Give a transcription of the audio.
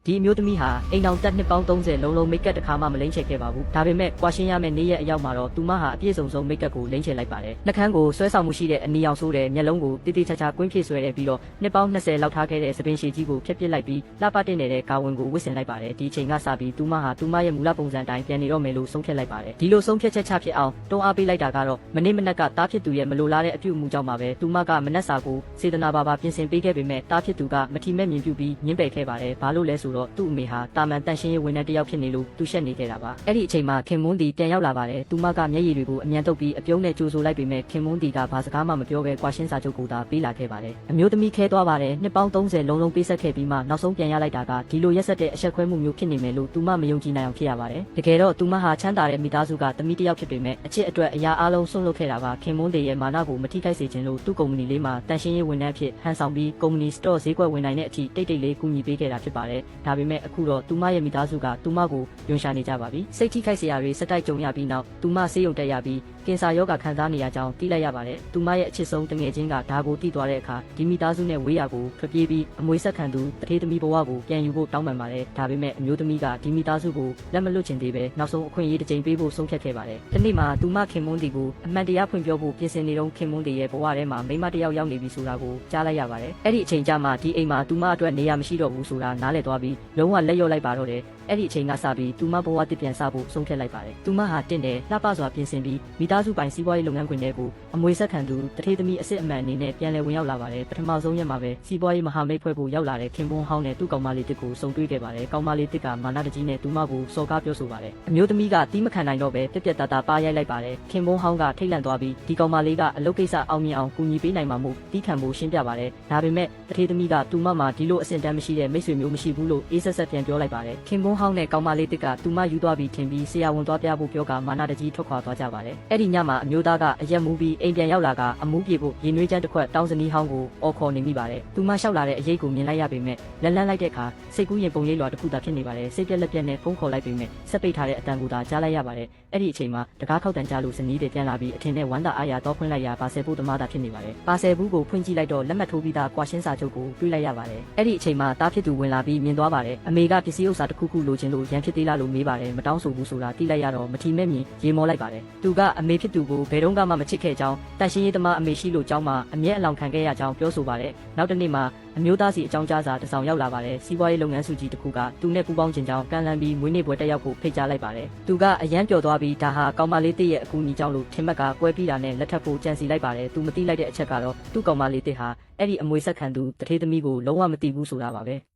ဒီအမျိုးသမီးဟာအိမ်အောင်တက်နှစ်ပေါင်း30လုံးလုံးမိတ်ကပ်တစ်ခါမှမလိမ့်ချခဲ့ပါဘူးဒါပေမဲ့ကွာရှင်းရမယ့်နေ့ရက်အရောက်မှာတော့သူမဟာအပြည့်စုံဆုံးမိတ်ကပ်ကိုလိမ့်ချလိုက်ပါတယ်နှကန်းကိုဆွဲဆောင်မှုရှိတဲ့အနီအောင်ဆိုးတဲ့မျက်လုံးကိုတိတိကျကျကွင်းဖြစ်ဆွဲတဲ့ပြီးတော့နှစ်ပေါင်း20လောက်ထားခဲ့တဲ့သပင်ရှည်ကြီးကိုဖျက်ပစ်လိုက်ပြီးလှပတင်နေတဲ့ကာဝင်ကိုဝစ်ဆင်လိုက်ပါတယ်ဒီအချိန်ကစပြီးသူမဟာသူမရဲ့မူလပုံစံတိုင်းပြန်နေတော့မယ်လို့ဆုံးဖြတ်လိုက်ပါတယ်ဒီလိုဆုံးဖြတ်ချက်ချဖြစ်အောင်တွန်းအားပေးလိုက်တာကတော့မနေ့မနက်ကတားဖြစ်သူရဲ့မလိုလားတဲ့အပြုအမူကြောင့်ပါပဲသူမကမနက်စာကိုစေတနာပါပြင်ဆင်ပေးခဲ့ပေမဲ့တားဖြစ်သူကမထီမဲ့မြင်ပြုပြီးညှင်းပယ်ခဲ့ပါတယ်ဘာလို့လဲဆိုတော့သူ့အမေဟာတာမန်တန့်ရှင်းရေးဝန်ထမ်းတစ်ယောက်ဖြစ်နေလို့သူရှက်နေခဲ့တာပါအဲ့ဒီအချိန်မှာခင်မွန်းတီပြန်ရောက်လာပါတယ်သူမကမျက်ရည်တွေကိုအမြန်တုပ်ပြီးအပြုံးနဲ့ကြိုးဆိုလိုက်ပေမဲ့ခင်မွန်းတီကဘာစကားမှမပြောဘဲကွာရှင်းစာချုပ်ကိုသာပေးလာခဲ့ပါတယ်အမျိုးသမီးခဲသွားပါတယ်နှစ်ပေါင်း30လုံးလုံးပေးဆက်ခဲ့ပြီးမှနောက်ဆုံးပြန်ရလိုက်တာကဒီလိုရက်ဆက်တဲ့အဆက်ခွဲမှုမျိုးဖြစ်နေမယ်လို့သူမမယုံကြည်နိုင်အောင်ဖြစ်ရပါတယ်တကယ်တော့သူမဟာချမ်းသာတဲ့မိသားစုကသမီးတစ်ယောက်ဖြစ်ပေမဲ့အချစ်အတွက်အရာအလုံးဆွန့်လွတ်ခဲ့တာပါခင်မွန်းတီရဲ့မာနကိုမထိခိုက်စေခြင်းလို့သူ့ကုမ္ပဏီလေးမှာတန့်ရှင်းရေးဝန်ထမ်းဖြစ်ဟန်ဆောင်ပြီးကုမ္ပဏီစတော့ဈေးကွက်ဝင်နိုင်တဲ့အထိတိတ်လေးကူညီပေးခဲ့တာဖြစ်ပါတယ်ဒါပေမဲ့အခုတော့သူမရဲ့မိသားစုကသူမကိုယွန်ရှာနေကြပါပြီစိတ်ထိခိုက်စရာတွေစက်တိုက်ကြုံရပြီးနောက်သူမဆေးရုံတက်ရပြီးကင်ဆာရောဂါခံစားနေရကြောင်းသိလိုက်ရပါတယ်သူမရဲ့အချစ်ဆုံးတငယ်ချင်းကဒါကိုသိသွားတဲ့အခါဒီမိသားစုနဲ့ဝေးရာကိုထွက်ပြေးပြီးအမွေဆက်ခံသူတထေးသမီးဘဝကိုပြန်ယူဖို့တောင်းပန်ပါတယ်ဒါပေမဲ့အမျိုးသမီးကဒီမိသားစုကိုလက်မလွတ်ချင်သေးပဲနောက်ဆုံးအခွင့်အရေးတစ်ကြိမ်ပေးဖို့ဆုံးဖြတ်ခဲ့ပါတယ်ဒီနေ့မှာသူမခင်မွန်းတီကိုအမှန်တရားဖွင့်ပြောဖို့ပြင်ဆင်နေတော့ခင်မွန်းတီရဲ့ဘဝထဲမှာမိန်းမတစ်ယောက်ရောက်နေပြီဆိုတာကိုကြားလိုက်ရပါတယ်အဲ့ဒီအချိန်ကျမှဒီအိမ်မှာသူမအတွက်နေရာမရှိတော့ဘူးဆိုတာနားလည်သွားပြီးလုံးဝလက်လျော့လိုက်ပါတော့တယ်အဲ့ဒီအချိန်ကစပြီးသူမဘဝတစ်ပြန်စဖို့ဆုံးဖြတ်လိုက်ပါတယ်သူမဟာတင့်တယ်လှပစွာပြင်ဆင်ပြီးမိသားစုပိုင်စီးပွားရေးလုပ်ငန်းခွင်တွေကိုအမွေဆက်ခံသူတထေးသမီးအစ်စ်အမှန်အနေနဲ့ပြန်လည်ဝင်ရောက်လာပါတယ်ပထမဆုံးရက်မှာပဲစီးပွားရေးမဟာမိတ်ဖွဲ့ဖို့ရောက်လာတဲ့ခင်ပွန်းဟောင်းနဲ့သူ့ကောင်မလေးတစ်ကိုစုံတွေ့ခဲ့ပါတယ်ကောင်မလေးတစ်ကမာနတကြီးနဲ့သူမကိုစော်ကားပြောဆိုပါတယ်အမျိုးသမီးကတီးမခံနိုင်တော့ပဲပြက်ပြက်သားသားပါရိုက်လိုက်ပါတယ်ခင်ပွန်းဟောင်းကထိတ်လန့်သွားပြီးဒီကောင်မလေးကအလုပ်ကိစ္စအောင်မြင်အောင်ကူညီပေးနိုင်မှာမို့တီးခံဖို့ရှင်းပြပါတယ်ဒါပေမဲ့တထေးသမီးကသူမမှာဒီလိုအဆင့်တန်းမရှိတဲ့မိတ်ဆွေမျိုးမရှိဘူးလို့အေးဆက်ဆက်ပြန်ပြောလိုက်ပါတယ်ခင်ပွန်းဟောင်းနဲ့ကောင်မလေးတစ်ကသူမယူသွားပြီးထင်ပြီးဆရာဝန်သွားပြဖို့ပြောကမာနတကြီးထွက်ခွာသွားကြပါတယ်အဲ့ဒီညမှာအမျိုးသားကအရက်မူပြီးအိမ်ပြန်ရောက်လာကအမူးပြေဖို့ရေနွေးချမ်းတစ်ခွက်တောင်းစနီးဟောင်းကိုအော်ခေါ်နေမိပါတယ်သူမလျှောက်လာတဲ့အရေးကိုမြင်လိုက်ရပေမဲ့လက်လန်းလိုက်တဲ့အခါစိတ်ကူးရင်ပုံရိပ်လွှာတစ်ခုသာဖြစ်နေပါတယ်စိတ်ပြက်လက်ပြက်နဲ့ဖုန်းခေါ်လိုက်ပေမဲ့ဆက်ပိတ်ထားတဲ့အတန်ကိုသာကြားလိုက်ရပါတယ်အဲ့ဒီအချိန်မှာတကားခောက်တန်ကြားလို့ဇနီးတွေပြန်လာပြီးအထင်နဲ့ဝမ်းသာအားရတော့ဖွင့်လိုက်ရပါဆယ်ဖို့သမားသာဖြစ်နေပါတယ်ပါဆယ်ဘူးကိုဖွင့်ကြည့်လိုက်တော့လက်မှတ်ထိုးပြီးသားကွာရှင်းစာချုပ်ကိုတွေ့လိုက်ရပါတယ်အဲ့ဒီအချိန်မှာတားဖြစ်သူဝင်လာပြီးမြင်သွားပါတယ်အမေကပစ္စည်းဥစ္စာတစ်ခုခုလိုချင်လို့ရန်ဖြစ်သေးလားလို့မေးပါတယ်မတောင်းဆိုဘူးဆိုတာသိလိုက်ရတော့မထီမဲ့မြင်ရေမောလိုက်ပါတယ်သူကအမေဖြစ်သူကိုဘယ်တော့မှမချစ်ခဲ့ကြောင်းတန်ရှင်းရေးသမားအမေရှိလို့ကြောင်းမှာအမျက်အလောင်ခံခဲ့ရကြောင်းပြောဆိုပါတယ်နောက်တစ်နေ့မှာအမျိုးသားစီအကြောင်းကြားစာတစ်စောင်ရောက်လာပါတယ်စီးပွားရေးလုပ်ငန်းစုကြီးတစ်ခုကသူနဲ့ပူးပေါင်းခြင်းကြောင့်ကမ်းလှမ်းပြီးမွေးနေ့ပွဲတက်ရောက်ဖို့ဖိတ်ကြားလိုက်ပါတယ်သူကအယမ်းပျော်သွားပြီးဒါဟာကောင်မလေးတစ်ရဲ့အကူအညီကြောင့်လို့ထင်မှတ်ကကွဲပြီးတာနဲ့လက်ထပ်ဖို့ကြံစီလိုက်ပါတယ်သူမသိလိုက်တဲ့အချက်ကတော့သူ့ကောင်မလေးတစ်ဟာအဲ့ဒီအမွေဆက်ခံသူတထေးသမီးကိုလုံးဝမသိဘူးဆိုတာပါပဲ